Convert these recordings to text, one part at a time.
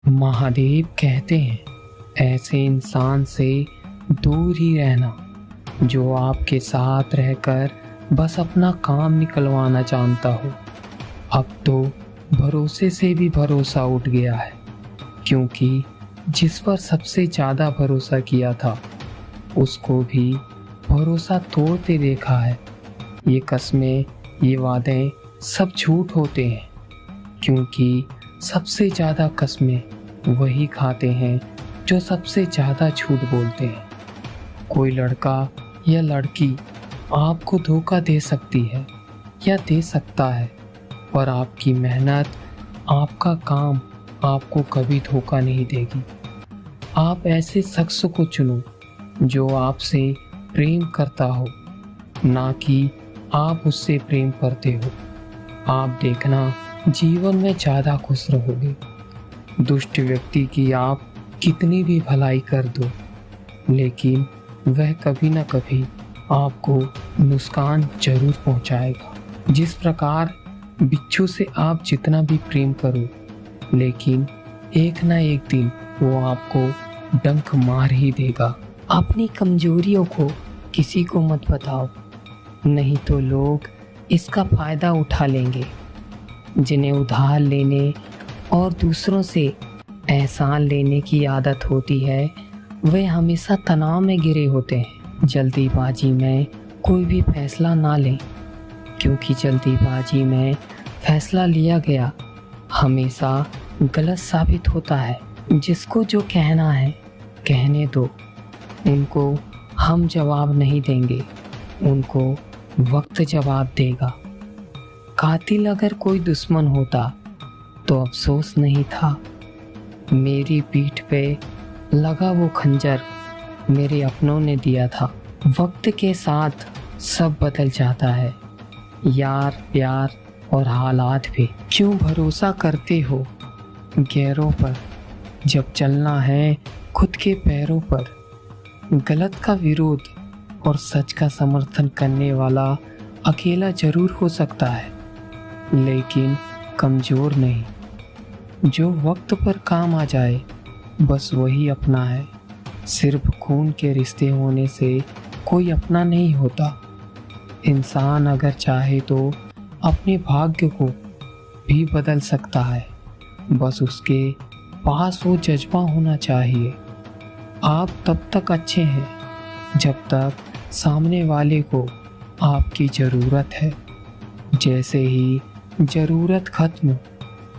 महादेव कहते हैं ऐसे इंसान से दूर ही रहना जो आपके साथ रहकर बस अपना काम निकलवाना जानता हो। अब तो भरोसे से भी भरोसा उठ गया है, क्योंकि जिस पर सबसे ज़्यादा भरोसा किया था उसको भी भरोसा तोड़ते देखा है। ये कस्में, ये वादे सब झूठ होते हैं, क्योंकि सबसे ज़्यादा कस्में वही खाते हैं जो सबसे ज़्यादा झूठ बोलते हैं। कोई लड़का या लड़की आपको धोखा दे सकती है या दे सकता है, पर आपकी मेहनत, आपका काम आपको कभी धोखा नहीं देगी। आप ऐसे शख्स को चुनो जो आपसे प्रेम करता हो, ना कि आप उससे प्रेम करते हो। आप देखना जीवन में ज़्यादा खुश रहोगे। दुष्ट व्यक्ति की आप कितनी भी भलाई कर दो, लेकिन वह कभी ना कभी आपको नुकसान जरूर पहुंचाएगा। जिस प्रकार बिच्छू से आप जितना भी प्रेम करो, लेकिन एक ना एक दिन वो आपको डंक मार ही देगा। अपनी कमजोरियों को किसी को मत बताओ, नहीं तो लोग इसका फायदा उठा लेंगे। जिन्हें उधार लेने और दूसरों से एहसान लेने की आदत होती है, वे हमेशा तनाव में घिरे होते हैं। जल्दीबाजी में कोई भी फैसला ना लें, क्योंकि जल्दीबाजी में फैसला लिया गया हमेशा गलत साबित होता है। जिसको जो कहना है कहने दो, उनको हम जवाब नहीं देंगे, उनको वक्त जवाब देगा। कातिल अगर कोई दुश्मन होता तो अफसोस नहीं था। मेरी पीठ पे लगा वो खंजर मेरे अपनों ने दिया था। वक्त के साथ सब बदल जाता है, यार, प्यार और हालात भी। क्यों भरोसा करते हो गैरों पर, जब चलना है खुद के पैरों पर। गलत का विरोध और सच का समर्थन करने वाला अकेला जरूर हो सकता है, लेकिन कमज़ोर नहीं। जो वक्त पर काम आ जाए बस वही अपना है। सिर्फ खून के रिश्ते होने से कोई अपना नहीं होता। इंसान अगर चाहे तो अपने भाग्य को भी बदल सकता है, बस उसके पास वो जज्बा होना चाहिए। आप तब तक अच्छे हैं जब तक सामने वाले को आपकी ज़रूरत है। जैसे ही ज़रूरत खत्म,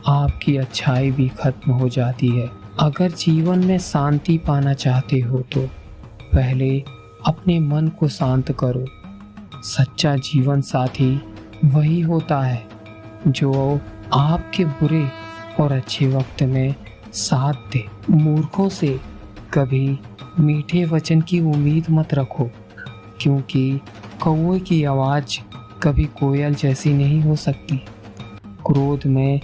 आपकी अच्छाई भी खत्म हो जाती है। अगर जीवन में शांति पाना चाहते हो तो पहले अपने मन को शांत करो। सच्चा जीवन साथी वही होता है जो आपके बुरे और अच्छे वक्त में साथ दे। मूर्खों से कभी मीठे वचन की उम्मीद मत रखो, क्योंकि कौवे की आवाज़ कभी कोयल जैसी नहीं हो सकती। क्रोध में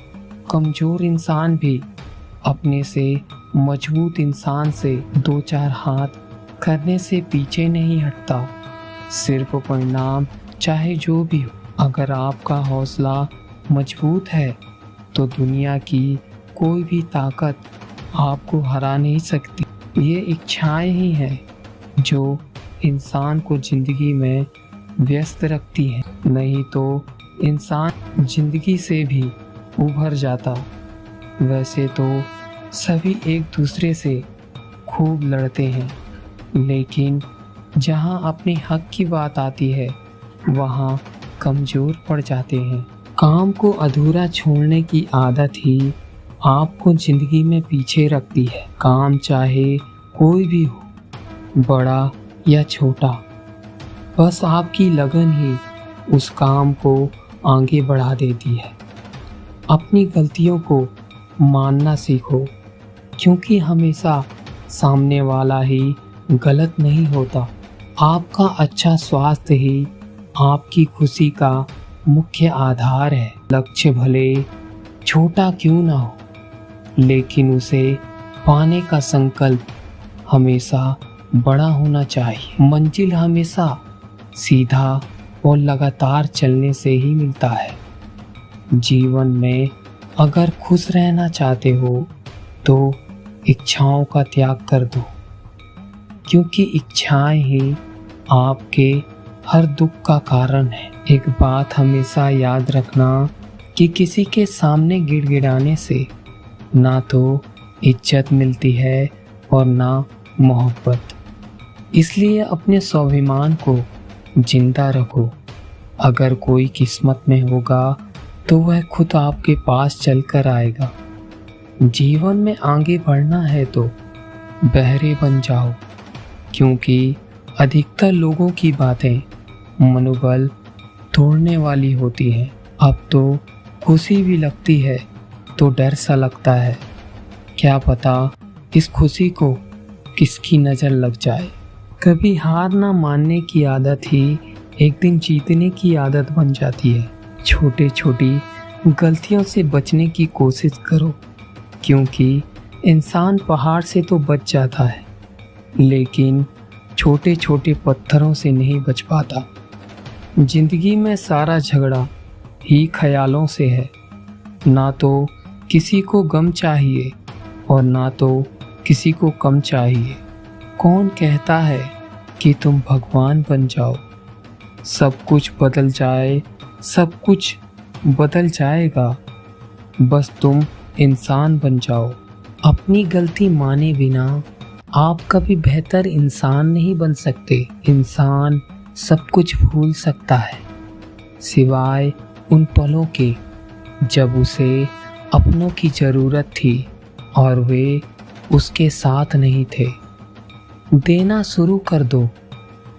कमज़ोर इंसान भी अपने से मजबूत इंसान से दो चार हाथ करने से पीछे नहीं हटता। सिर्फ परिणाम चाहे जो भी हो, अगर आपका हौसला मजबूत है तो दुनिया की कोई भी ताकत आपको हरा नहीं सकती। ये इच्छाएं ही हैं जो इंसान को ज़िंदगी में व्यस्त रखती हैं, नहीं तो इंसान ज़िंदगी से भी उभर जाता। वैसे तो सभी एक दूसरे से खूब लड़ते हैं, लेकिन जहां अपने हक की बात आती है वहां कमज़ोर पड़ जाते हैं। काम को अधूरा छोड़ने की आदत ही आपको ज़िंदगी में पीछे रखती है। काम चाहे कोई भी हो, बड़ा या छोटा, बस आपकी लगन ही उस काम को आगे बढ़ा देती है। अपनी गलतियों को मानना सीखो, क्योंकि हमेशा सामने वाला ही गलत नहीं होता। आपका अच्छा स्वास्थ्य ही आपकी खुशी का मुख्य आधार है। लक्ष्य भले छोटा क्यों ना हो, लेकिन उसे पाने का संकल्प हमेशा बड़ा होना चाहिए। मंजिल हमेशा सीधा और लगातार चलने से ही मिलता है। जीवन में अगर खुश रहना चाहते हो तो इच्छाओं का त्याग कर दो, क्योंकि इच्छाएं ही आपके हर दुख का कारण है। एक बात हमेशा याद रखना कि किसी के सामने गिड़गिड़ाने से ना तो इज्जत मिलती है और ना मोहब्बत। इसलिए अपने स्वाभिमान को जिंदा रखो। अगर कोई किस्मत में होगा तो वह खुद आपके पास चलकर आएगा। जीवन में आगे बढ़ना है तो बहरे बन जाओ, क्योंकि अधिकतर लोगों की बातें मनोबल तोड़ने वाली होती हैं। अब तो खुशी भी लगती है तो डर सा लगता है, क्या पता इस खुशी को किसकी नज़र लग जाए। कभी हार ना मानने की आदत ही एक दिन जीतने की आदत बन जाती है। छोटी छोटी गलतियों से बचने की कोशिश करो, क्योंकि इंसान पहाड़ से तो बच जाता है, लेकिन छोटे छोटे पत्थरों से नहीं बच पाता। जिंदगी में सारा झगड़ा ही ख्यालों से है। ना तो किसी को गम चाहिए और ना तो किसी को कम चाहिए। कौन कहता है कि तुम भगवान बन जाओ? सब कुछ बदल जाए, सब कुछ बदल जाएगा, बस तुम इंसान बन जाओ। अपनी गलती माने बिना आप कभी बेहतर इंसान नहीं बन सकते। इंसान सब कुछ भूल सकता है, सिवाय उन पलों के जब उसे अपनों की ज़रूरत थी और वे उसके साथ नहीं थे। देना शुरू कर दो,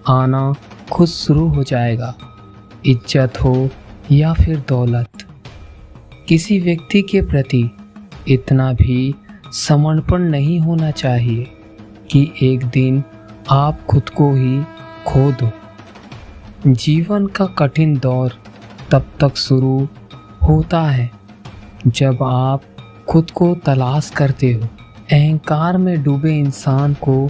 आना खुद शुरू हो जाएगा। इज्जत हो या फिर दौलत, किसी व्यक्ति के प्रति इतना भी समर्पण नहीं होना चाहिए कि एक दिन आप खुद को ही खो दो। जीवन का कठिन दौर तब तक शुरू होता है जब आप खुद को तलाश करते हो। अहंकार में डूबे इंसान को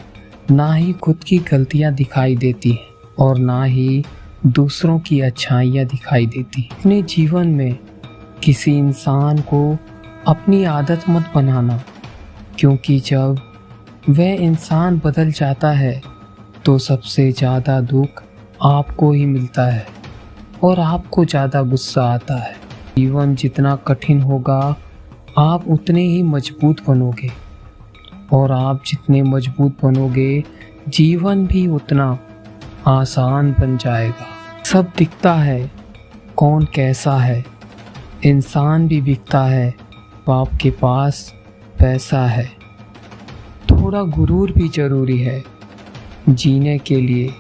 ना ही खुद की गलतियां दिखाई देती हैं और ना ही दूसरों की अच्छाइयां दिखाई देती। अपने जीवन में किसी इंसान को अपनी आदत मत बनाना, क्योंकि जब वह इंसान बदल जाता है तो सबसे ज़्यादा दुख आपको ही मिलता है और आपको ज़्यादा गुस्सा आता है। जीवन जितना कठिन होगा आप उतने ही मजबूत बनोगे, और आप जितने मजबूत बनोगे जीवन भी उतना आसान बन जाएगा। सब दिखता है कौन कैसा है, इंसान भी बिकता है आपके पास पैसा है। थोड़ा गुरूर भी ज़रूरी है जीने के लिए।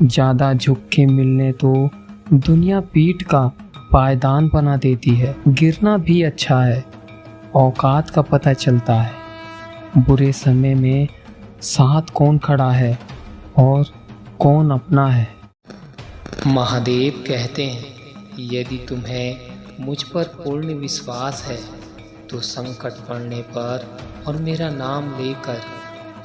ज़्यादा झुक के मिलने तो दुनिया पीठ का पायदान बना देती है। गिरना भी अच्छा है, औकात का पता चलता है। बुरे समय में साथ कौन खड़ा है और कौन अपना है। महादेव कहते हैं, यदि तुम्हें मुझ पर पूर्ण विश्वास है तो संकट पड़ने पर और मेरा नाम लेकर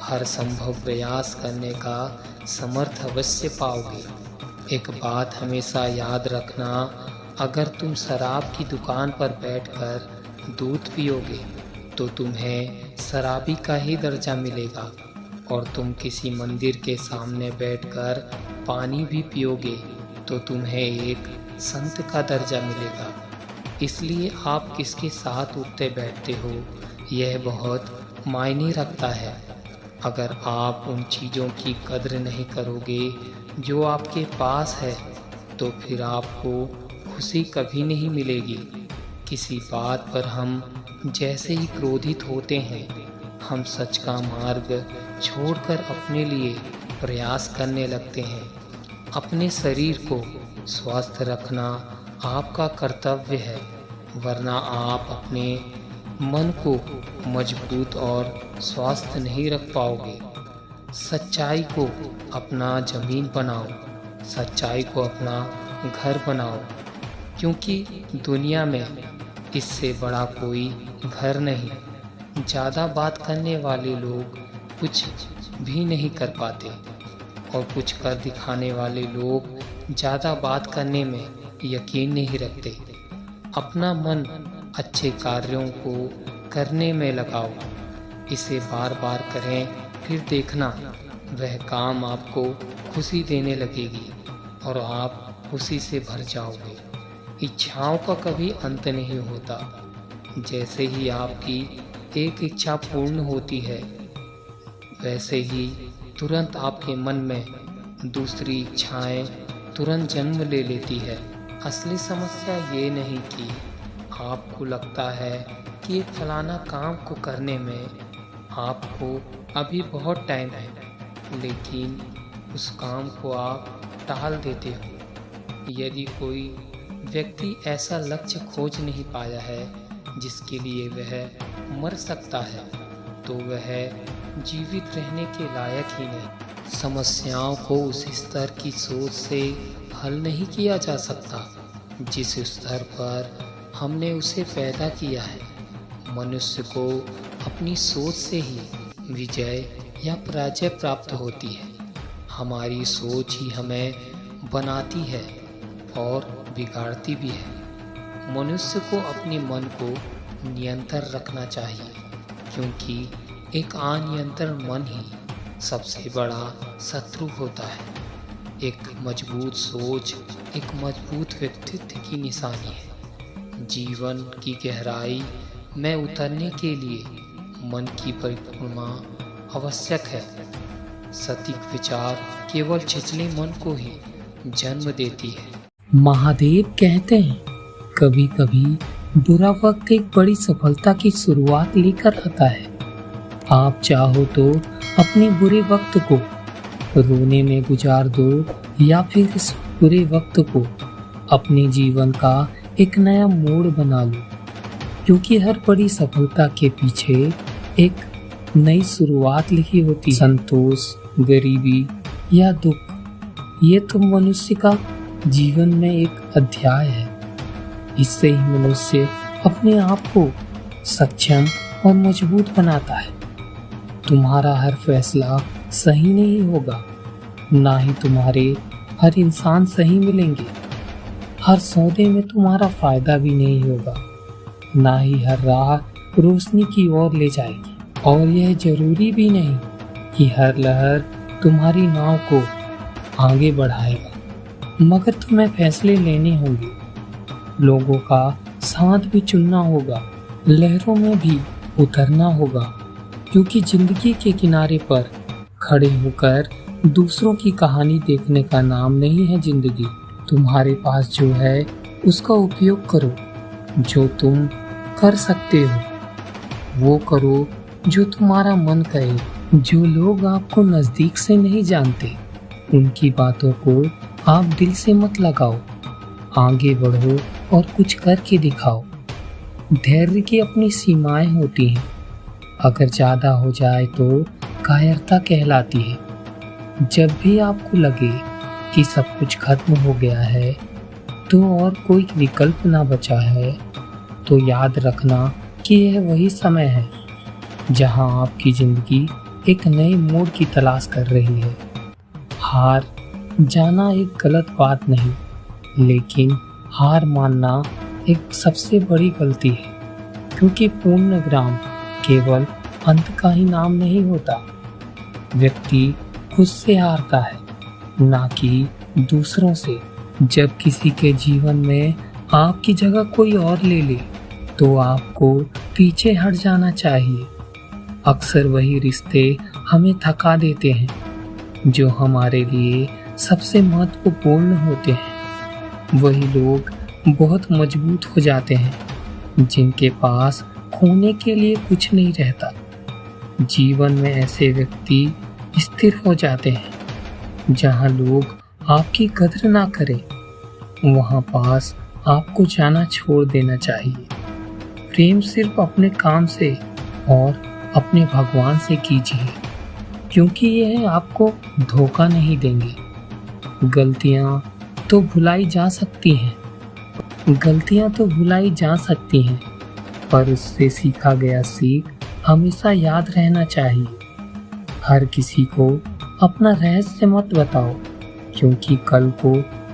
हर संभव प्रयास करने का समर्थ अवश्य पाओगे। एक बात हमेशा याद रखना, अगर तुम शराब की दुकान पर बैठकर दूध पियोगे तो तुम्हें शराबी का ही दर्जा मिलेगा, और तुम किसी मंदिर के सामने बैठकर पानी भी पियोगे तो तुम्हें एक संत का दर्जा मिलेगा। इसलिए आप किसके साथ उठते बैठते हो यह बहुत मायने रखता है। अगर आप उन चीज़ों की कद्र नहीं करोगे जो आपके पास है तो फिर आपको खुशी कभी नहीं मिलेगी। किसी बात पर हम जैसे ही क्रोधित होते हैं हम सच का मार्ग छोड़कर अपने लिए प्रयास करने लगते हैं। अपने शरीर को स्वस्थ रखना आपका कर्तव्य है, वरना आप अपने मन को मजबूत और स्वस्थ नहीं रख पाओगे। सच्चाई को अपना ज़मीन बनाओ, सच्चाई को अपना घर बनाओ, क्योंकि दुनिया में इससे बड़ा कोई घर नहीं। ज़्यादा बात करने वाले लोग कुछ भी नहीं कर पाते और कुछ कर दिखाने वाले लोग ज़्यादा बात करने में यकीन नहीं रखते। अपना मन अच्छे कार्यों को करने में लगाओ, इसे बार बार करें, फिर देखना वह काम आपको खुशी देने लगेगी और आप खुशी से भर जाओगे। इच्छाओं का कभी अंत नहीं होता। जैसे ही आपकी एक इच्छा पूर्ण होती है, वैसे ही तुरंत आपके मन में दूसरी इच्छाएं तुरंत जन्म ले लेती है। असली समस्या ये नहीं कि आपको लगता है कि एक फलाना काम को करने में आपको अभी बहुत टाइम है, लेकिन उस काम को आप टाल देते हो। यदि कोई व्यक्ति ऐसा लक्ष्य खोज नहीं पाया है जिसके लिए वह मर सकता है, तो वह जीवित रहने के लायक ही नहीं। समस्याओं को उस स्तर की सोच से हल नहीं किया जा सकता जिस स्तर पर हमने उसे पैदा किया है। मनुष्य को अपनी सोच से ही विजय या पराजय प्राप्त होती है। हमारी सोच ही हमें बनाती है और बिगाड़ती भी है। मनुष्य को अपने मन को नियंत्रण रखना चाहिए, क्योंकि एक अनियंत्रित मन ही सबसे बड़ा शत्रु होता है। एक मजबूत सोच एक मजबूत व्यक्तित्व की निशानी है। जीवन की गहराई में उतरने के लिए मन की परिपूर्णता आवश्यक है। सटीक विचार केवल छिछले मन को ही जन्म देती है। महादेव कहते हैं, कभी कभी बुरा वक्त एक बड़ी सफलता की शुरुआत लेकर आता है। आप चाहो तो अपने बुरे वक्त को रोने में गुजार दो, या फिर इस बुरे वक्त को अपने जीवन का एक नया मोड़ बना लो, क्योंकि हर बड़ी सफलता के पीछे एक नई शुरुआत लिखी होती है। संतोष, गरीबी या दुख, ये तो मनुष्य का जीवन में एक अध्याय है। इससे ही मनुष्य अपने आप को सक्षम और मजबूत बनाता है। तुम्हारा हर फैसला सही नहीं होगा, ना ही तुम्हारे हर इंसान सही मिलेंगे। हर सौदे में तुम्हारा फायदा भी नहीं होगा, ना ही हर राह रोशनी की ओर ले जाएगी। और यह जरूरी भी नहीं कि हर लहर तुम्हारी नाव को आगे बढ़ाएगा, मगर तुम्हें फैसले लेने होंगे। लोगों का साथ भी चुनना होगा, लहरों में भी उतरना होगा, क्योंकि जिंदगी के किनारे पर खड़े होकर दूसरों की कहानी देखने का नाम नहीं है जिंदगी। तुम्हारे पास जो है उसका उपयोग करो। जो तुम कर सकते हो वो करो जो तुम्हारा मन करे। जो लोग आपको नज़दीक से नहीं जानते, उनकी बातों को आप दिल से मत लगाओ। आगे बढ़ो और कुछ करके दिखाओ। धैर्य की अपनी सीमाएं होती हैं। अगर ज़्यादा हो जाए तो कायरता कहलाती है। जब भी आपको लगे कि सब कुछ खत्म हो गया है, तो और कोई विकल्प ना बचा है, तो याद रखना कि यह वही समय है जहां आपकी ज़िंदगी एक नए मोड़ की तलाश कर रही है। हार जाना एक गलत बात नहीं, लेकिन हार मानना एक सबसे बड़ी गलती है, क्योंकि पूर्ण विराम केवल अंत का ही नाम नहीं होता। व्यक्ति खुद से हारता है, ना कि दूसरों से। जब किसी के जीवन में आपकी जगह कोई और ले ले, तो आपको पीछे हट जाना चाहिए। अक्सर वही रिश्ते हमें थका देते हैं जो हमारे लिए सबसे महत्वपूर्ण होते हैं। वही लोग बहुत मजबूत हो जाते हैं जिनके पास खोने के लिए कुछ नहीं रहता। जीवन में ऐसे व्यक्ति स्थिर हो जाते हैं जहां लोग आपकी कदर ना करें। वहां पास आपको जाना छोड़ देना चाहिए। प्रेम सिर्फ अपने काम से और अपने भगवान से कीजिए, क्योंकि यह आपको धोखा नहीं देंगे। गलतियां तो भुलाई जा सकती हैं, पर उससे सीखा गया सीख हमेशा याद रहना चाहिए। हर किसी को अपना रहस्य मत बताओ, क्योंकि कल को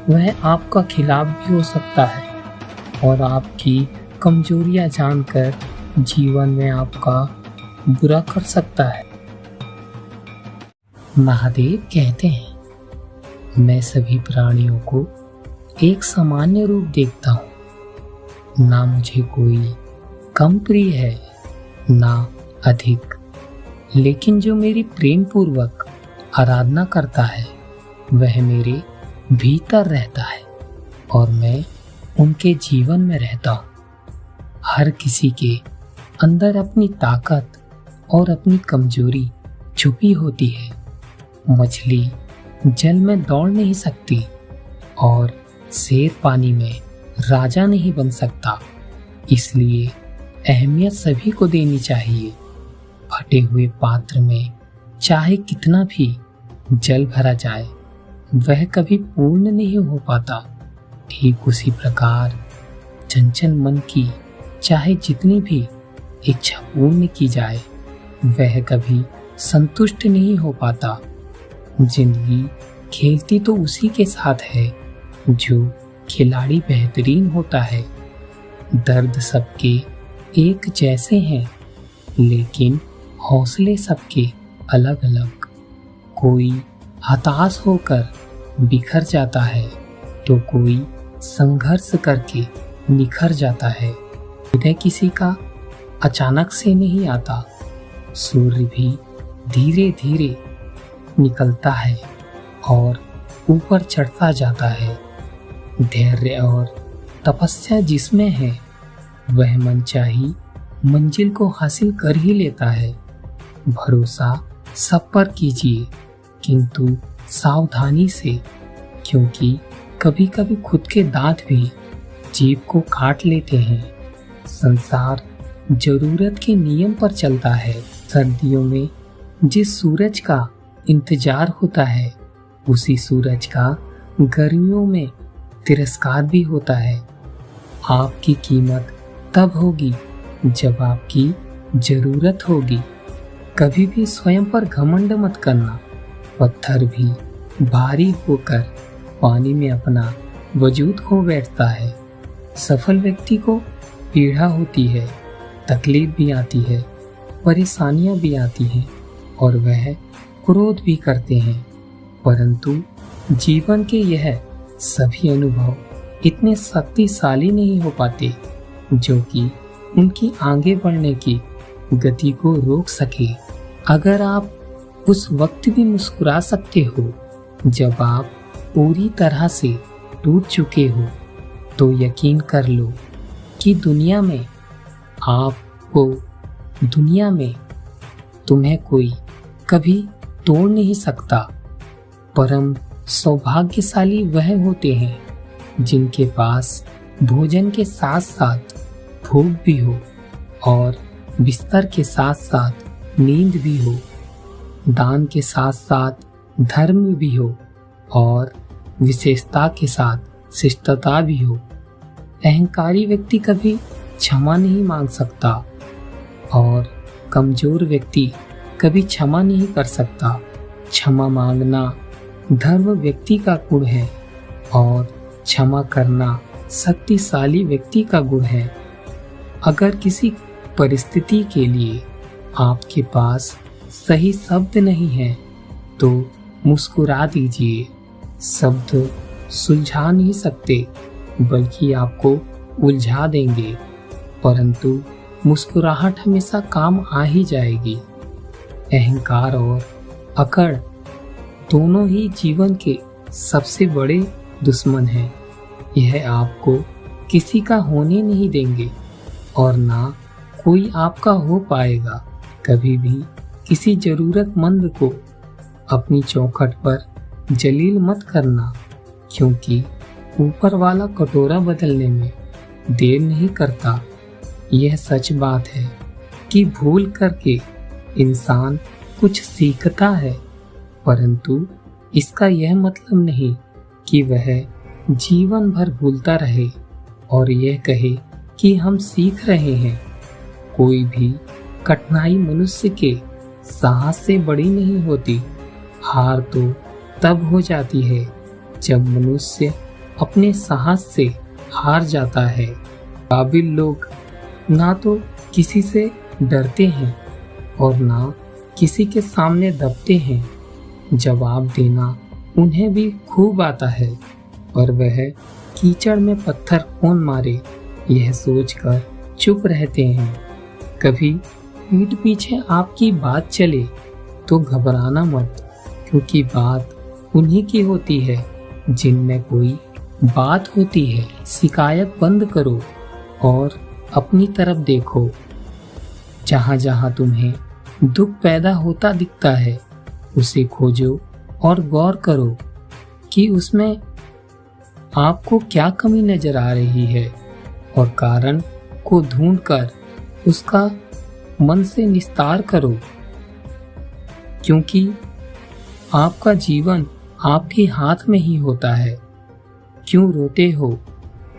वह आपका खिलाफ भी हो सकता है और आपकी कमजोरियां जानकर जीवन में आपका बुरा कर सकता है। महादेव कहते हैं, मैं सभी प्राणियों को एक सामान्य रूप देखता हूँ। ना मुझे कोई कम प्रिय है ना अधिक, लेकिन जो मेरी प्रेम पूर्वक आराधना करता है वह मेरे भीतर रहता है और मैं उनके जीवन में रहता हूँ। हर किसी के अंदर अपनी ताकत और अपनी कमजोरी छुपी होती है। मछली जल में दौड़ नहीं सकती और शेर पानी में राजा नहीं बन सकता। इसलिए अहमियत सभी को देनी चाहिए। फटे हुए पात्र में चाहे कितना भी जल भरा जाए वह कभी पूर्ण नहीं हो पाता। ठीक उसी प्रकार चंचल मन की चाहे जितनी भी इच्छा पूर्ण की जाए वह कभी संतुष्ट नहीं हो पाता। जिंदगी खेलती तो उसी के साथ है जो खिलाड़ी बेहतरीन होता है। दर्द सबके एक जैसे हैं लेकिन हौसले सबके अलग अलग। कोई हताश होकर बिखर जाता है तो कोई संघर्ष करके निखर जाता है। उदय किसी का अचानक से नहीं आता। सूर्य भी धीरे धीरे निकलता है और ऊपर चढ़ता जाता है। धैर्य और तपस्या जिसमें है वह मनचाही मंजिल को हासिल कर ही लेता है। भरोसा सब पर कीजिए किंतु सावधानी से, क्योंकि कभी कभी खुद के दांत भी जीभ को काट लेते हैं। संसार जरूरत के नियम पर चलता है। सर्दियों में जिस सूरज का इंतजार होता है उसी सूरज का गर्मियों में तिरस्कार भी होता है। आपकी कीमत तब होगी जब आपकी जरूरत होगी। कभी भी स्वयं पर घमंड मत करना। पत्थर भी भारी होकर पानी में अपना वजूद खो बैठता है। सफल व्यक्ति को पीड़ा होती है, तकलीफ भी आती है, परेशानियां भी आती हैं और वह क्रोध भी करते हैं, परंतु जीवन के यह सभी अनुभव इतने शक्तिशाली नहीं हो पाते जो कि उनकी आगे बढ़ने की गति को रोक सके। अगर आप उस वक्त भी मुस्कुरा सकते हो जब आप पूरी तरह से टूट चुके हो तो यकीन कर लो कि दुनिया में तुम्हें कोई कभी तोड़ नहीं सकता। परम सौभाग्यशाली वह होते हैं जिनके पास भोजन के साथ साथ भूख भी हो और बिस्तर के साथ साथ नींद भी हो, दान के साथ साथ धर्म भी हो और विशेषता के साथ शिष्टता भी हो। अहंकारी व्यक्ति कभी क्षमा नहीं मांग सकता और कमजोर व्यक्ति कभी क्षमा नहीं कर सकता। क्षमा मांगना धर्म व्यक्ति का गुण है और क्षमा करना शक्तिशाली व्यक्ति का गुण है। अगर किसी परिस्थिति के लिए आपके पास सही शब्द नहीं है तो मुस्कुरा दीजिए। शब्द सुलझा नहीं सकते बल्कि आपको उलझा देंगे, परंतु मुस्कुराहट हमेशा काम आ ही जाएगी। अहंकार और अकड़ दोनों ही जीवन के सबसे बड़े दुश्मन हैं। यह आपको किसी का होने नहीं देंगे और ना कोई आपका हो पाएगा। कभी भी किसी जरूरतमंद को अपनी चौखट पर जलील मत करना, क्योंकि ऊपर वाला कटोरा बदलने में देर नहीं करता। यह सच बात है कि भूल करके इंसान कुछ सीखता है, परंतु इसका यह मतलब नहीं कि वह जीवन भर भूलता रहे और यह कहे कि हम सीख रहे हैं। कोई भी कठिनाई मनुष्य के साहस से बड़ी नहीं होती। हार तो तब हो जाती है जब मनुष्य अपने साहस से हार जाता है। काबिल लोग ना तो किसी से डरते हैं और ना किसी के सामने दबते हैं। जवाब देना उन्हें भी खूब आता है, पर वह कीचड़ में पत्थर कौन मारे यह सोचकर चुप रहते हैं। कभी पीठ पीछे आपकी बात चले तो घबराना मत, क्योंकि बात उन्हीं की होती है जिनमें कोई बात होती है। शिकायत बंद करो और अपनी तरफ देखो। जहाँ जहाँ तुम्हें दुख पैदा होता दिखता है उसे खोजो और गौर करो कि उसमें आपको क्या कमी नजर आ रही है, और कारण को ढूंढकर उसका मन से निस्तार करो। क्योंकि आपका जीवन आपके हाथ में ही होता है। क्यों रोते हो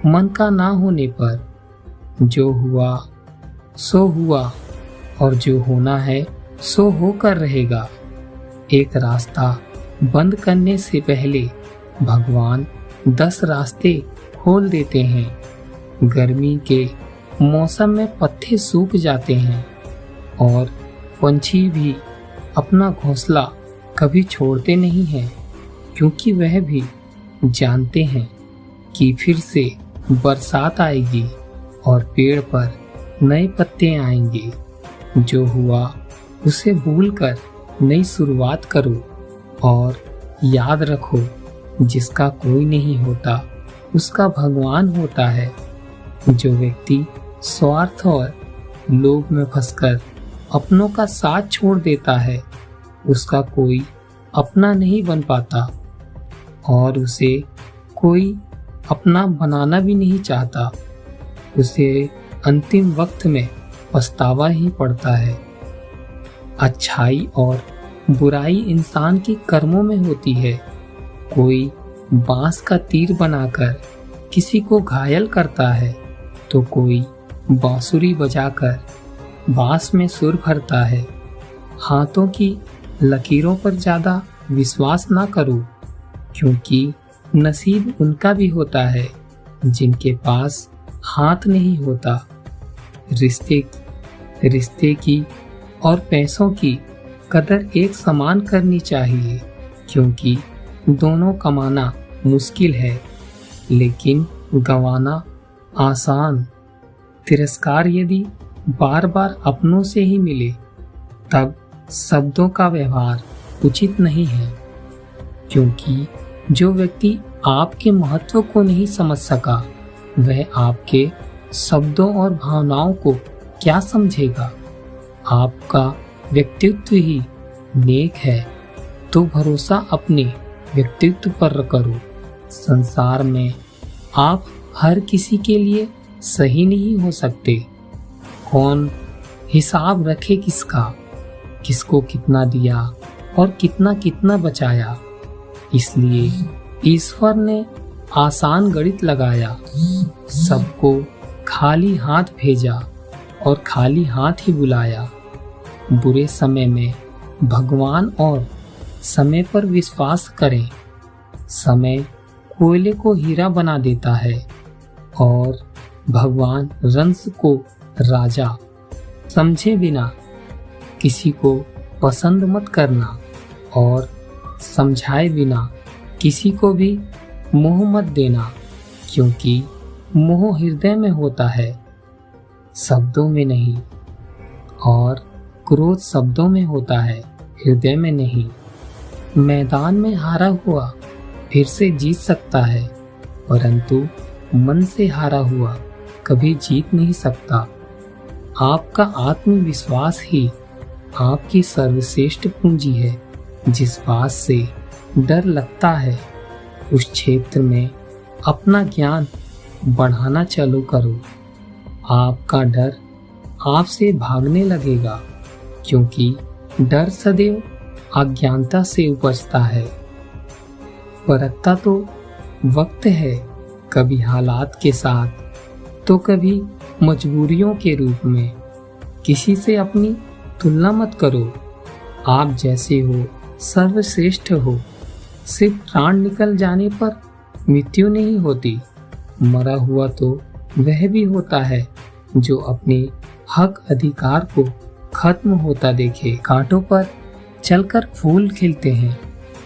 मन का ना होने पर? जो हुआ सो हुआ, और जो होना है सो होकर रहेगा। एक रास्ता बंद करने से पहले भगवान 10 रास्ते खोल देते हैं। गर्मी के मौसम में पत्ते सूख जाते हैं और पंछी भी अपना घोंसला कभी छोड़ते नहीं हैं, क्योंकि वह भी जानते हैं कि फिर से बरसात आएगी और पेड़ पर नए पत्ते आएंगे। जो हुआ उसे भूलकर नई शुरुआत करो और याद रखो, जिसका कोई नहीं होता उसका भगवान होता है। जो व्यक्ति स्वार्थ और लोभ में फंसकर अपनों का साथ छोड़ देता है उसका कोई अपना नहीं बन पाता, और उसे कोई अपना बनाना भी नहीं चाहता। उसे अंतिम वक्त में पछतावा ही पड़ता है। अच्छाई और बुराई इंसान के कर्मों में होती है। कोई बांस का तीर बनाकर किसी को घायल करता है तो कोई बांसुरी बजाकर बांस में सुर भरता है। हाथों की लकीरों पर ज्यादा विश्वास ना करो, क्योंकि नसीब उनका भी होता है जिनके पास हाथ नहीं होता। रिश्ते की और पैसों की कदर एक समान करनी चाहिए, क्योंकि दोनों कमाना मुश्किल है लेकिन गंवाना आसान। तिरस्कार यदि बार बार अपनों से ही मिले तब शब्दों का व्यवहार उचित नहीं है, क्योंकि जो व्यक्ति आपके महत्व को नहीं समझ सका वह आपके शब्दों और भावनाओं को क्या समझेगा। आपका व्यक्तित्व ही नेक है तो भरोसा अपने व्यक्तित्व पर करो। संसार में आप हर किसी के लिए सही नहीं हो सकते। कौन हिसाब रखे किसका, किसको कितना दिया और कितना कितना बचाया। इसलिए ईश्वर ने आसान गणित लगाया, सबको खाली हाथ भेजा और खाली हाथ ही बुलाया। बुरे समय में भगवान और समय पर विश्वास करें। समय कोयले को हीरा बना देता है और भगवान रंस को राजा। समझे बिना किसी को पसंद मत करना और समझाए बिना किसी को भी मोह मत देना, क्योंकि मोह हृदय में होता है, शब्दों में नहीं, और क्रोध शब्दों में होता है, हृदय में नहीं। मैदान में हारा हुआ फिर से जीत सकता है, परंतु मन से हारा हुआ कभी जीत नहीं सकता। आपका आत्मविश्वास ही आपकी सर्वश्रेष्ठ पूंजी है। जिस बात से डर लगता है उस क्षेत्र में अपना ज्ञान बढ़ाना चालू करो। आपका डर आपसे भागने लगेगा, क्योंकि डर सदैव अज्ञानता से उपजता है। परखता तो वक्त है, कभी हालात के साथ तो कभी मजबूरियों के रूप में। किसी से अपनी तुलना मत करो। आप जैसे हो सर्वश्रेष्ठ हो। सिर्फ प्राण निकल जाने पर मृत्यु नहीं होती। मरा हुआ तो वह भी होता है जो अपने हक अधिकार को खत्म होता देखे। कांटों पर चलकर फूल खिलते हैं,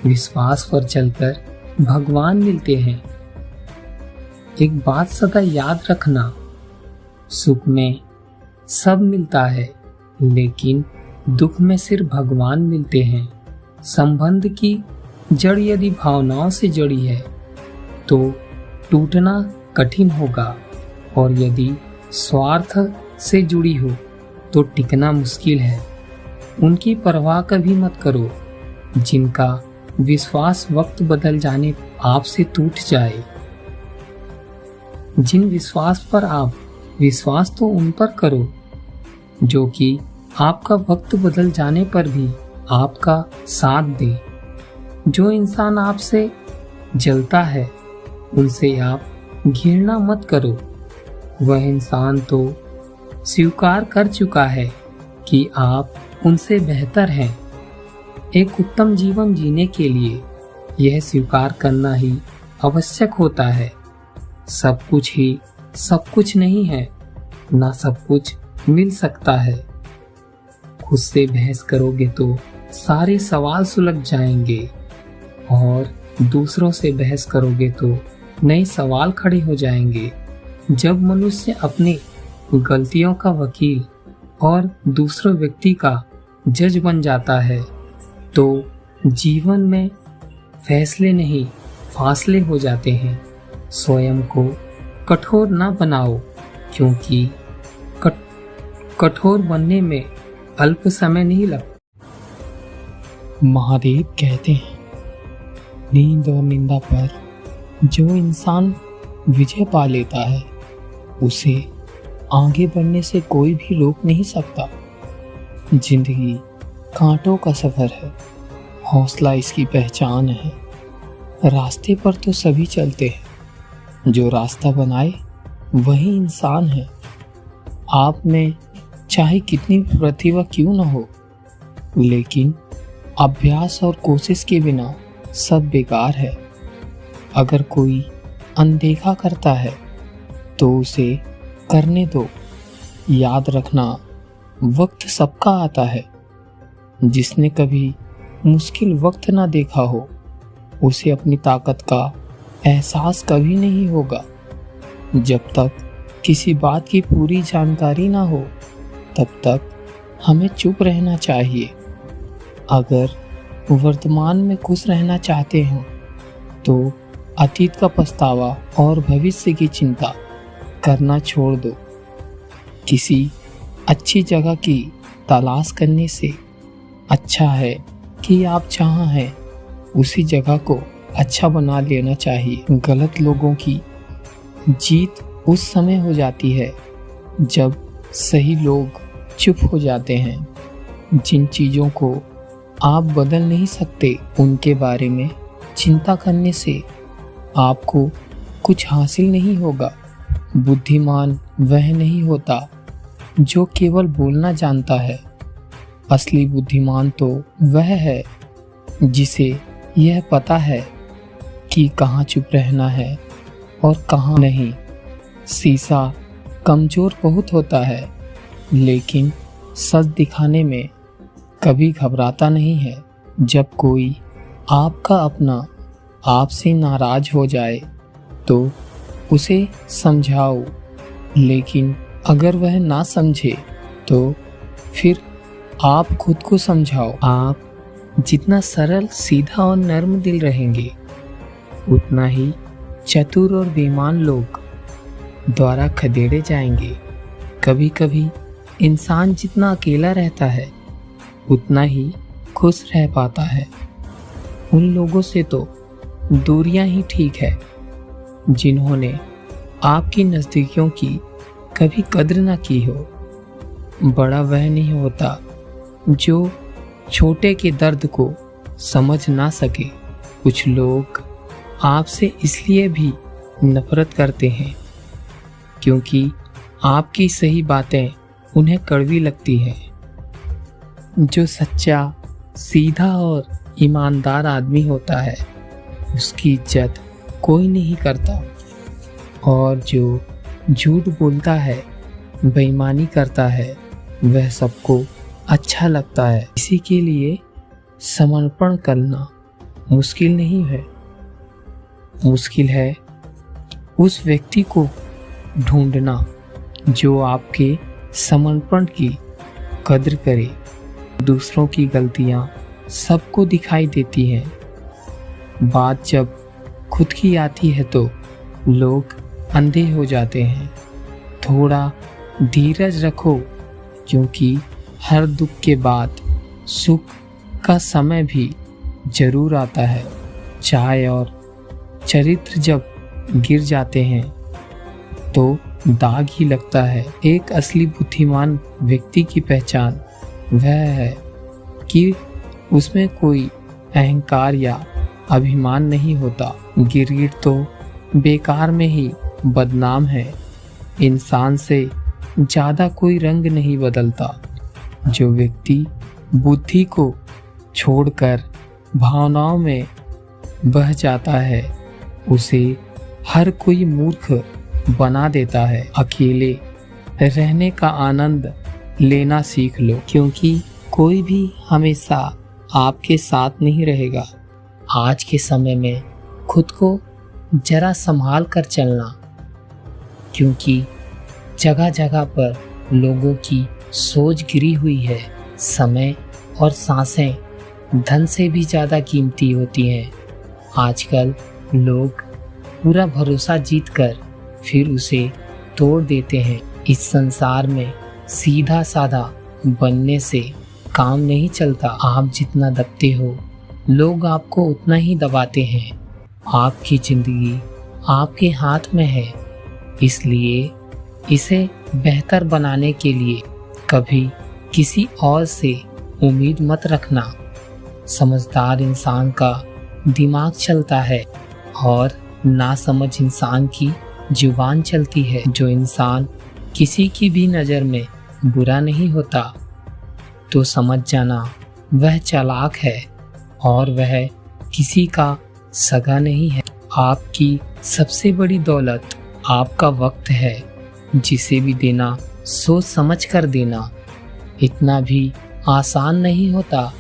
विश्वास पर चलकर भगवान मिलते हैं। एक बात सदा याद रखना, सुख में सब मिलता है, लेकिन दुख में सिर्फ भगवान मिलते हैं। संबंध की जड़ यदि भावनाओं से जुड़ी है तो टूटना कठिन होगा, और यदि स्वार्थ से जुड़ी हो तो टिकना मुश्किल है। उनकी परवाह कभी मत करो जिनका विश्वास वक्त बदल जाने आपसे टूट जाए। जिन विश्वास पर आप विश्वास तो उन पर करो जो कि आपका वक्त बदल जाने पर भी आपका साथ दे। जो इंसान आपसे जलता है उनसे आप घृणा मत करो। वह इंसान तो स्वीकार कर चुका है कि आप उनसे बेहतर हैं। एक उत्तम जीवन जीने के लिए यह स्वीकार करना ही आवश्यक होता है। सब कुछ ही सब कुछ नहीं है, ना सब कुछ मिल सकता है। खुद से बहस करोगे तो सारे सवाल सुलझ जाएंगे, और दूसरों से बहस करोगे तो नए सवाल खड़े हो जाएंगे। जब मनुष्य अपनी गलतियों का वकील और दूसरे व्यक्ति का जज बन जाता है तो जीवन में फैसले नहीं फासले हो जाते हैं। स्वयं को कठोर ना बनाओ, क्योंकि कठोर बनने में अल्प समय नहीं लगता। महादेव कहते हैं, नींद और निंदा पर जो इंसान विजय पा लेता है उसे आगे बढ़ने से कोई भी रोक नहीं सकता। जिंदगी कांटों का सफर है, हौसला इसकी पहचान है। रास्ते पर तो सभी चलते हैं, जो रास्ता बनाए वही इंसान है। आप में चाहे कितनी प्रतिभा क्यों न हो, लेकिन अभ्यास और कोशिश के बिना सब बेकार है। अगर कोई अनदेखा करता है तो उसे करने दो। याद रखना, वक्त सबका आता है। जिसने कभी मुश्किल वक्त ना देखा हो उसे अपनी ताकत का एहसास कभी नहीं होगा। जब तक किसी बात की पूरी जानकारी ना हो तब तक हमें चुप रहना चाहिए। अगर वर्तमान में खुश रहना चाहते हो तो अतीत का पछतावा और भविष्य की चिंता करना छोड़ दो। किसी अच्छी जगह की तलाश करने से अच्छा है कि आप जहाँ हैं उसी जगह को अच्छा बना लेना चाहिए। गलत लोगों की जीत उस समय हो जाती है जब सही लोग चुप हो जाते हैं। जिन चीज़ों को आप बदल नहीं सकते उनके बारे में चिंता करने से आपको कुछ हासिल नहीं होगा। बुद्धिमान वह नहीं होता जो केवल बोलना जानता है। असली बुद्धिमान तो वह है जिसे यह पता है कि कहाँ चुप रहना है और कहाँ नहीं। शीशा कमज़ोर बहुत होता है, लेकिन सच दिखाने में कभी घबराता नहीं है। जब कोई आपका अपना आपसे नाराज हो जाए तो उसे समझाओ, लेकिन अगर वह ना समझे तो फिर आप खुद को समझाओ। आप जितना सरल, सीधा और नर्म दिल रहेंगे उतना ही चतुर और बेईमान लोग द्वारा खदेड़े जाएंगे। कभी कभी इंसान जितना अकेला रहता है उतना ही खुश रह पाता है। उन लोगों से तो दूरियां ही ठीक है जिन्होंने आपकी नज़दीकियों की कभी कद्र ना की हो। बड़ा वह नहीं होता जो छोटे के दर्द को समझ ना सके। कुछ लोग आपसे इसलिए भी नफरत करते हैं क्योंकि आपकी सही बातें उन्हें कड़वी लगती हैं। जो सच्चा, सीधा और ईमानदार आदमी होता है उसकी इज्जत कोई नहीं करता, और जो झूठ बोलता है, बेईमानी करता है, वह सबको अच्छा लगता है। किसी के लिए समर्पण करना मुश्किल नहीं है, मुश्किल है उस व्यक्ति को ढूंढना जो आपके समर्पण की कद्र करे। दूसरों की गलतियां सबको दिखाई देती हैं, बात जब खुद की आती है तो लोग अंधे हो जाते हैं। थोड़ा धीरज रखो, क्योंकि हर दुख के बाद सुख का समय भी जरूर आता है। चाय और चरित्र जब गिर जाते हैं तो दाग ही लगता है। एक असली बुद्धिमान व्यक्ति की पहचान वह है कि उसमें कोई अहंकार या अभिमान नहीं होता। गिरगिट तो बेकार में ही बदनाम है। इंसान से ज़्यादा कोई रंग नहीं बदलता। जो व्यक्ति बुद्धि को छोड़कर भावनाओं में बह जाता है उसे हर कोई मूर्ख बना देता है। अकेले रहने का आनंद लेना सीख लो, क्योंकि कोई भी हमेशा आपके साथ नहीं रहेगा। आज के समय में खुद को जरा संभाल कर चलना, क्योंकि जगह जगह पर लोगों की सोच गिरी हुई है। समय और सांसें धन से भी ज़्यादा कीमती होती हैं। आजकल लोग पूरा भरोसा जीतकर फिर उसे तोड़ देते हैं। इस संसार में सीधा साधा बनने से काम नहीं चलता। आप जितना दबते हो लोग आपको उतना ही दबाते हैं। आपकी ज़िंदगी आपके हाथ में है, इसलिए इसे बेहतर बनाने के लिए कभी किसी और से उम्मीद मत रखना। समझदार इंसान का दिमाग चलता है और नासमझ इंसान की जुबान चलती है। जो इंसान किसी की भी नज़र में बुरा नहीं होता तो समझ जाना वह चालाक है और वह किसी का सगा नहीं है। आपकी सबसे बड़ी दौलत आपका वक्त है, जिसे भी देना सोच समझ कर देना। इतना भी आसान नहीं होता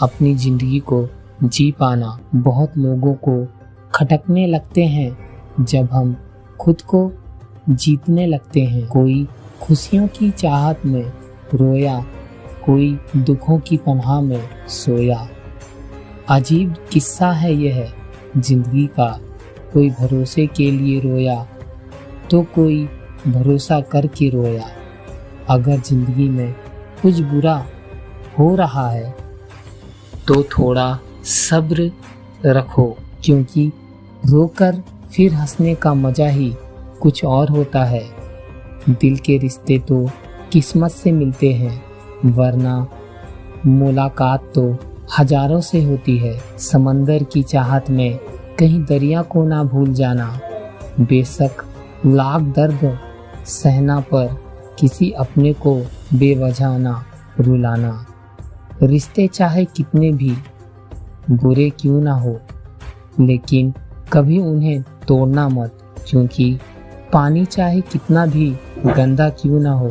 अपनी ज़िंदगी को जी पाना। बहुत लोगों को खटकने लगते हैं जब हम खुद को जीतने लगते हैं। कोई खुशियों की चाहत में रोया, कोई दुखों की पनाह में सोया। अजीब किस्सा है यह जिंदगी का। कोई भरोसे के लिए रोया तो कोई भरोसा करके रोया। अगर जिंदगी में कुछ बुरा हो रहा है तो थोड़ा सब्र रखो, क्योंकि रोकर फिर हंसने का मजा ही कुछ और होता है। दिल के रिश्ते तो किस्मत से मिलते हैं, वरना मुलाकात तो हजारों से होती है। समंदर की चाहत में कहीं दरिया को ना भूल जाना। बेशक लाख दर्द सहना पर किसी अपने को बेवजह ना रुलाना। रिश्ते चाहे कितने भी बुरे क्यों ना हो, लेकिन कभी उन्हें तोड़ना मत, क्योंकि पानी चाहे कितना भी गंदा क्यों ना हो,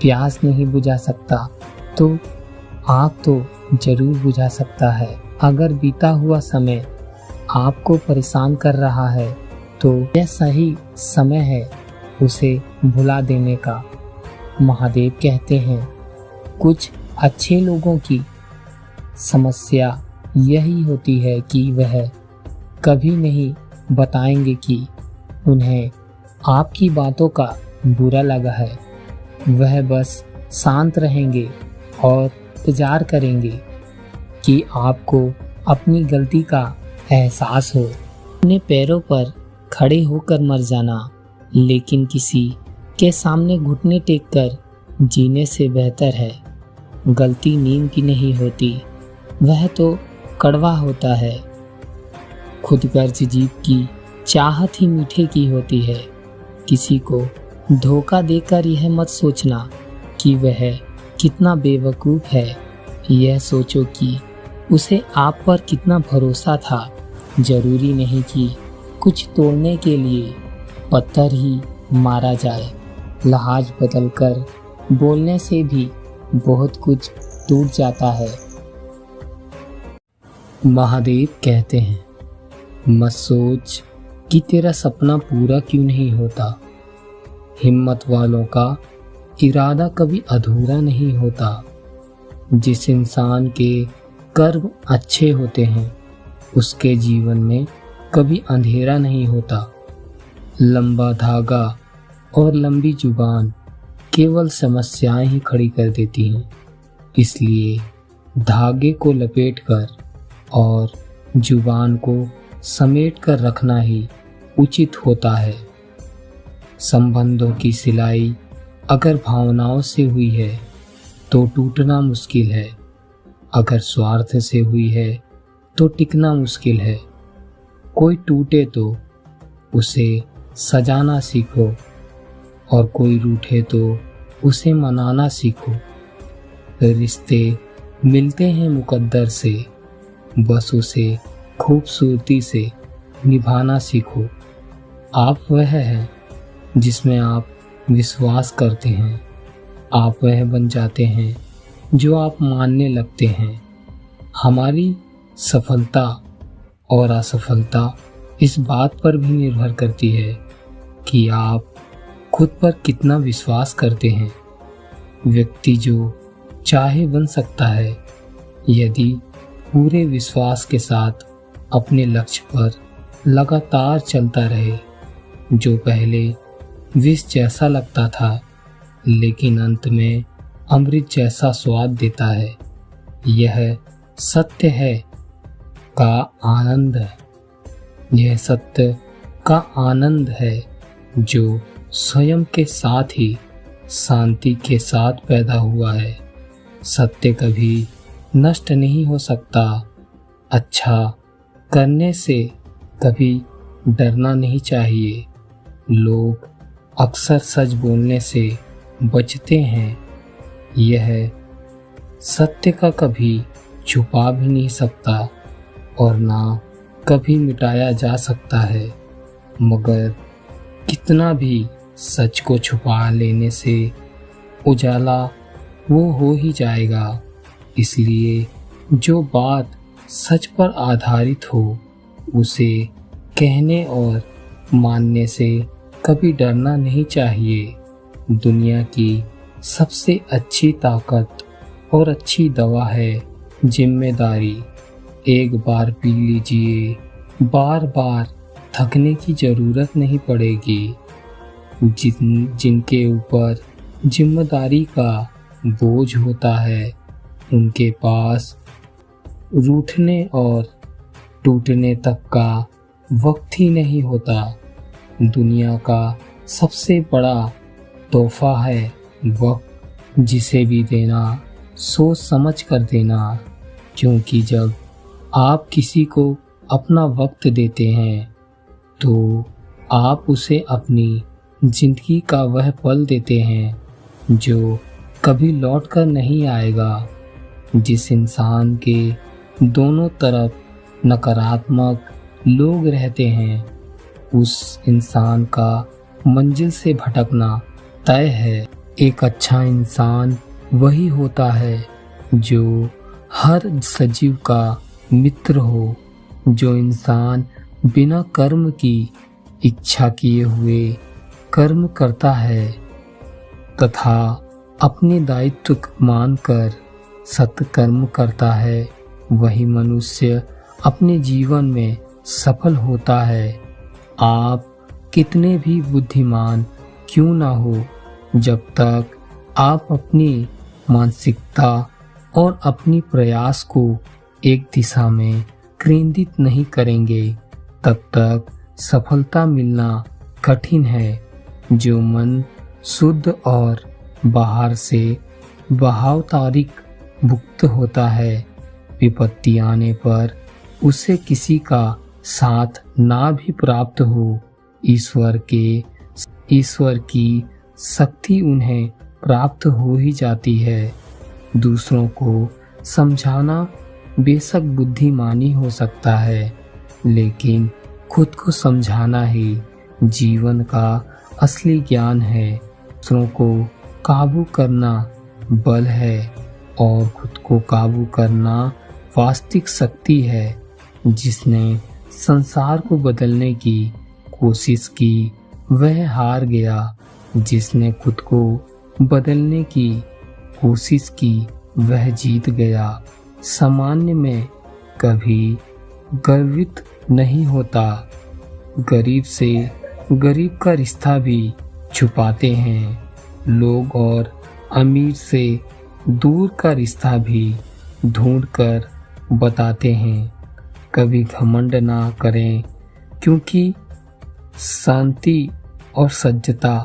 प्यास नहीं बुझा सकता तो आग तो जरूर बुझा सकता है। अगर बीता हुआ समय आपको परेशान कर रहा है तो यह सही समय है उसे भुला देने का। महादेव कहते हैं, कुछ अच्छे लोगों की समस्या यही होती है कि वह कभी नहीं बताएंगे कि उन्हें आपकी बातों का बुरा लगा है। वह बस शांत रहेंगे और इंतजार करेंगे कि आपको अपनी गलती का एहसास हो। अपने पैरों पर खड़े होकर मर जाना, लेकिन किसी के सामने घुटने टेक कर जीने से बेहतर है। गलती नीम की नहीं होती, वह तो कड़वा होता है। खुदगर्ज जीव की चाहत ही मीठे की होती है। किसी को धोखा देकर यह मत सोचना कि वह कितना बेवकूफ़ है, यह सोचो कि उसे आप पर कितना भरोसा था। जरूरी नहीं कि कुछ तोड़ने के लिए पत्थर ही मारा जाए। लहाज बदलकर बोलने से भी बहुत कुछ टूट जाता है। महादेव कहते हैं, मत सोच कि तेरा सपना पूरा क्यों नहीं होता। हिम्मत वालों का इरादा कभी अधूरा नहीं होता। जिस इंसान के कर्म अच्छे होते हैं उसके जीवन में कभी अंधेरा नहीं होता। लंबा धागा और लंबी जुबान केवल समस्याएं ही खड़ी कर देती हैं। इसलिए धागे को लपेटकर और जुबान को समेट कर रखना ही उचित होता है। संबंधों की सिलाई अगर भावनाओं से हुई है तो टूटना मुश्किल है। अगर स्वार्थ से हुई है तो टिकना मुश्किल है। कोई टूटे तो उसे सजाना सीखो और कोई रूठे तो उसे मनाना सीखो। रिश्ते मिलते हैं मुकद्दर से, बस उसे खूबसूरती से निभाना सीखो। आप वह हैं जिसमें आप विश्वास करते हैं। आप वह बन जाते हैं जो आप मानने लगते हैं। हमारी सफलता और असफलता इस बात पर भी निर्भर करती है कि आप खुद पर कितना विश्वास करते हैं। व्यक्ति जो चाहे बन सकता है यदि पूरे विश्वास के साथ अपने लक्ष्य पर लगातार चलता रहे। जो पहले विष जैसा लगता था लेकिन अंत में अमृत जैसा स्वाद देता है। यह सत्य है का आनंद है। यह सत्य का आनंद है जो स्वयं के साथ ही शांति के साथ पैदा हुआ है। सत्य कभी नष्ट नहीं हो सकता। अच्छा करने से कभी डरना नहीं चाहिए। लोग अक्सर सच बोलने से बचते हैं। यह सत्य का कभी छुपा भी नहीं सकता और ना कभी मिटाया जा सकता है। मगर कितना भी सच को छुपा लेने से उजाला वो हो ही जाएगा। इसलिए जो बात सच पर आधारित हो उसे कहने और मानने से कभी डरना नहीं चाहिए। दुनिया की सबसे अच्छी ताकत और अच्छी दवा है जिम्मेदारी। एक बार पी लीजिए, बार बार थकने की ज़रूरत नहीं पड़ेगी। जिनके ऊपर जिम्मेदारी का बोझ होता है उनके पास रूठने और टूटने तक का वक्त ही नहीं होता। दुनिया का सबसे बड़ा तोहफा है वक्त, जिसे भी देना सोच समझ कर देना। क्योंकि जब आप किसी को अपना वक्त देते हैं तो आप उसे अपनी जिंदगी का वह पल देते हैं जो कभी लौट कर नहीं आएगा। जिस इंसान के दोनों तरफ नकारात्मक लोग रहते हैं उस इंसान का मंजिल से भटकना तय है। एक अच्छा इंसान वही होता है जो हर सजीव का मित्र हो। जो इंसान बिना कर्म की इच्छा किए हुए कर्म करता है तथा अपने दायित्व मानकर सत्कर्म करता है वही मनुष्य अपने जीवन में सफल होता है। आप कितने भी बुद्धिमान क्यों ना हो, जब तक आप अपनी मानसिकता और अपनी प्रयास को एक दिशा में केंद्रित नहीं करेंगे तब तक सफलता मिलना कठिन है। जो मन शुद्ध और बाहर से बहावतारिक मुक्त होता है, विपत्ति आने पर उसे किसी का साथ ना भी प्राप्त हो, ईश्वर की शक्ति उन्हें प्राप्त हो ही जाती है। दूसरों को समझाना बेशक बुद्धिमानी हो सकता है, लेकिन खुद को समझाना ही जीवन का असली ज्ञान है। दूसरों को काबू करना बल है और खुद को काबू करना वास्तविक शक्ति है। जिसने संसार को बदलने की कोशिश की वह हार गया, जिसने खुद को बदलने की कोशिश की वह जीत गया। सामान्य में कभी गर्वित नहीं होता। गरीब से गरीब का रिश्ता भी छुपाते हैं लोग और अमीर से दूर का रिश्ता भी ढूंढकर बताते हैं। कभी घमंड ना करें, क्योंकि शांति और सज्जता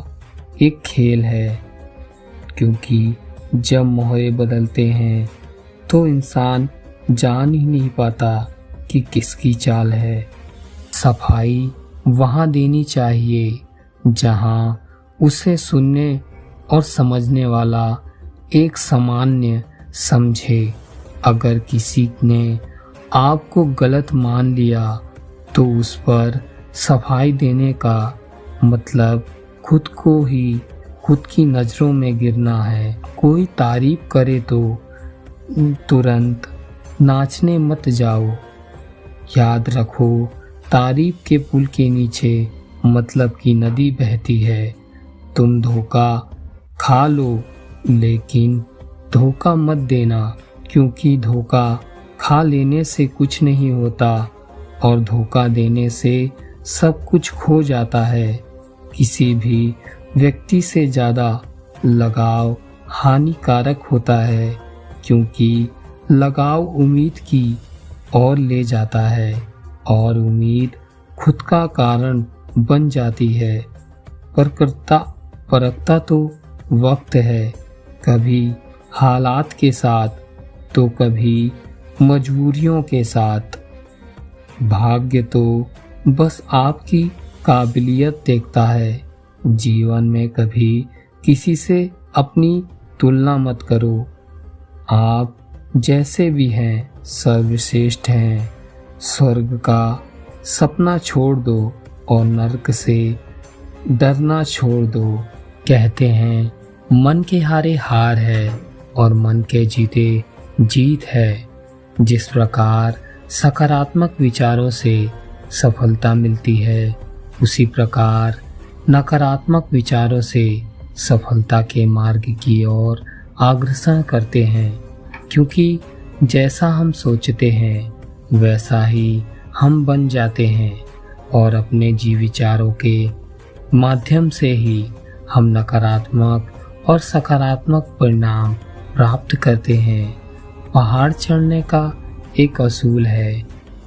एक खेल है। क्योंकि जब मोहरे बदलते हैं तो इंसान जान ही नहीं पाता कि किसकी चाल है। सफाई वहाँ देनी चाहिए जहाँ उसे सुनने और समझने वाला एक सामान्य समझे। अगर किसी ने आपको गलत मान लिया तो उस पर सफाई देने का मतलब खुद को ही खुद की नज़रों में गिरना है। कोई तारीफ करे तो तुरंत नाचने मत जाओ। याद रखो, तारीफ के पुल के नीचे मतलब की नदी बहती है। तुम धोखा खा लो, लेकिन धोखा मत देना, क्योंकि धोखा खा लेने से कुछ नहीं होता और धोखा देने से सब कुछ खो जाता है। किसी भी व्यक्ति से ज़्यादा लगाव हानिकारक होता है, क्योंकि लगाव उम्मीद की ओर ले जाता है और उम्मीद खुद का कारण बन जाती है। परखता तो वक्त है, कभी हालात के साथ तो कभी मजबूरियों के साथ। भाग्य तो बस आपकी काबिलियत देखता है। जीवन में कभी किसी से अपनी तुलना मत करो। आप जैसे भी हैं सर्वश्रेष्ठ हैं। स्वर्ग का सपना छोड़ दो और नरक से डरना छोड़ दो। कहते हैं मन के हारे हार है और मन के जीते जीत है। जिस प्रकार सकारात्मक विचारों से सफलता मिलती है, उसी प्रकार नकारात्मक विचारों से सफलता के मार्ग की ओर अग्रसर करते हैं। क्योंकि जैसा हम सोचते हैं वैसा ही हम बन जाते हैं और अपने विचारों के माध्यम से ही हम नकारात्मक और सकारात्मक परिणाम प्राप्त करते हैं। पहाड़ चढ़ने का एक असूल है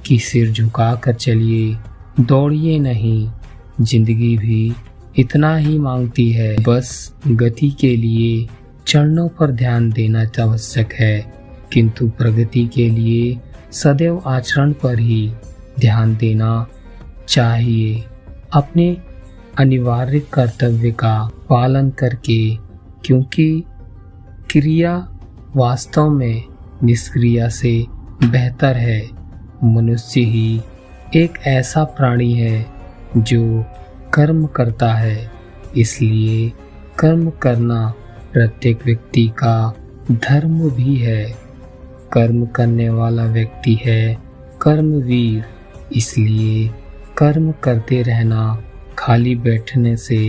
कि सिर झुकाकर चलिए, दौड़िए नहीं। जिंदगी भी इतना ही मांगती है, बस गति के लिए चरणों पर ध्यान देना आवश्यक है, किंतु प्रगति के लिए सदैव आचरण पर ही ध्यान देना चाहिए। अपने अनिवार्य कर्तव्य का पालन करके, क्योंकि क्रिया वास्तव में निष्क्रिया से बेहतर है। मनुष्य ही एक ऐसा प्राणी है जो कर्म करता है, इसलिए कर्म करना प्रत्येक व्यक्ति का धर्म भी है। कर्म करने वाला व्यक्ति है कर्मवीर, इसलिए कर्म करते रहना खाली बैठने से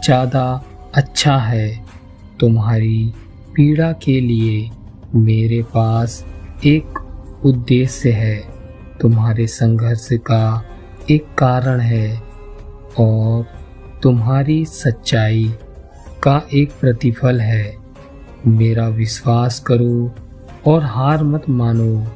ज़्यादा अच्छा है। तुम्हारी पीड़ा के लिए मेरे पास एक उद्देश्य है, तुम्हारे संघर्ष का एक कारण है और तुम्हारी सच्चाई का एक प्रतिफल है। मेरा विश्वास करो और हार मत मानो।